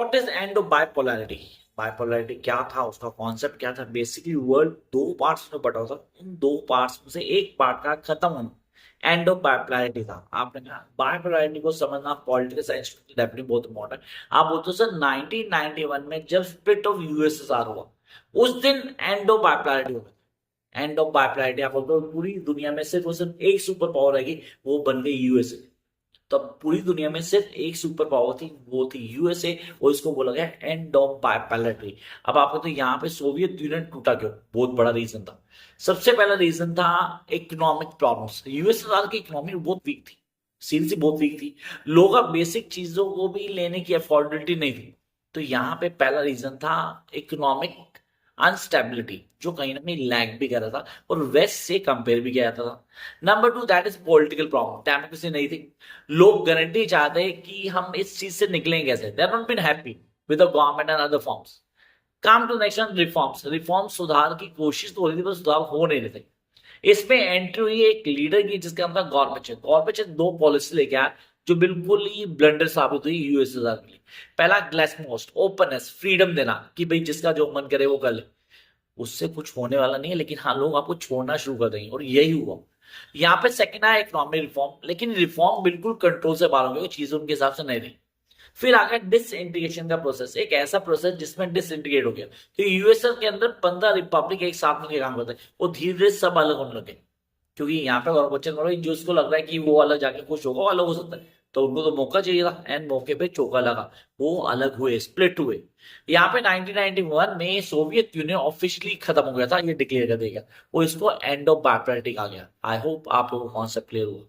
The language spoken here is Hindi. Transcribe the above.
What is end of bipolarity? Bipolarity क्या था, उसका कॉन्सेप्ट क्या था? बेसिकली वर्ल्ड दो पार्ट्स में बटा था, उन दो पार्ट्स में से एक पार्ट का खत्म होना एंड ऑफ बाइपोलैरिटी था। आपने कहा बाइपोलैरिटी को समझना पॉलिटिकल साइंस डेफिनेटली बहुत इंपॉर्टेंट। आप बोलते हो सर 1991 में जब स्प्लिट ऑफ यूएसएसआर हुआ उस दिन एंड ऑफ बाइपोलैरिटी हो गया। एंड ऑफ बाइपोलैरिटी आप बोलते हो पूरी दुनिया में सिर्फ और सिर्फ एक सुपर पावर रहेगी, वो बन गई यूएसए। तब पूरी दुनिया में सिर्फ एक सुपर पावर थी, वो थी यूएसए, और इसको बोला गया एंड ऑफ बाइपोलैरिटी। अब आपको तो यहाँ पे सोवियत यूनियन टूटा क्यों? बहुत बड़ा रीजन था। सबसे पहला रीजन था इकोनॉमिक प्रॉब्लम्स। यूएसएसआर की इकोनॉमी बहुत वीक थी, सीरियसली बहुत वीक थी। लोगों का बेसिक चीजों को भी लेने की अफोर्डेबिलिटी नहीं थी। तो यहाँ पे पहला रीजन था इकोनॉमिक अनस्टेबिलिटी, जो कहीं ना कहीं लैग भी कर रहा था और वेस्ट से कंपेयर भी किया जाता था। Number two, that is political problem. Democracy नहीं थी। लोग गारंटी चाहते हैं कि हम इस चीज से निकलें कैसे। They are not been happy with the government and other forms. Come to next reforms. Reform सुधार की कोशिश तो हो रही थी पर सुधार हो नहीं रहे थे। इसमें एंट्री हुई एक लीडर की जिसका नाम था गॉर्बेचेव। गॉर्बेचेव दो पॉलिसी लेके आया जो बिल्कुल ही ब्लंडर साबित हुई यूएसएसआर के लिए। पहला ग्लासनोस्ट, ओपननेस, फ्रीडम देना कि भाई जिसका जो मन करे वो कर ले। उससे कुछ होने वाला नहीं है, लेकिन हाँ लोग आपको छोड़ना शुरू कर देंगे और यही हुआ। यहाँ पे सेकंड आया इकोनॉमिक रिफॉर्म, लेकिन रिफॉर्म बिल्कुल कंट्रोल से बाहर हो गई, चीजें उनके हिसाब से नहीं रही। फिर आ गया डिसइंटीग्रेशन का प्रोसेस, एक ऐसा प्रोसेस जिसमें डिसइंटीग्रेट हो गया। तो यूएसए के अंदर 15 रिपब्लिक एक साथ मिलकर काम करते हैं, वो धीरे धीरे सब अलग होने लगे। क्योंकि यहाँ पे गॉर्बेचेव जो उसको लग रहा है कि वो अलग जाके खुश होगा, वो अलग हो सकता है, तो उनको तो मौका चाहिए था, एंड मौके पे चौका लगा। वो अलग हुए, स्प्लिट हुए। यहाँ पे 1991 में सोवियत यूनियन ऑफिशियली खत्म हो गया था, ये डिक्लेयर कर दिया गया, वो इसको एंड ऑफ बाइपोलैरिटी कहा गया। आई होप आप लोगों को कॉन्सेप्ट क्लियर हुआ।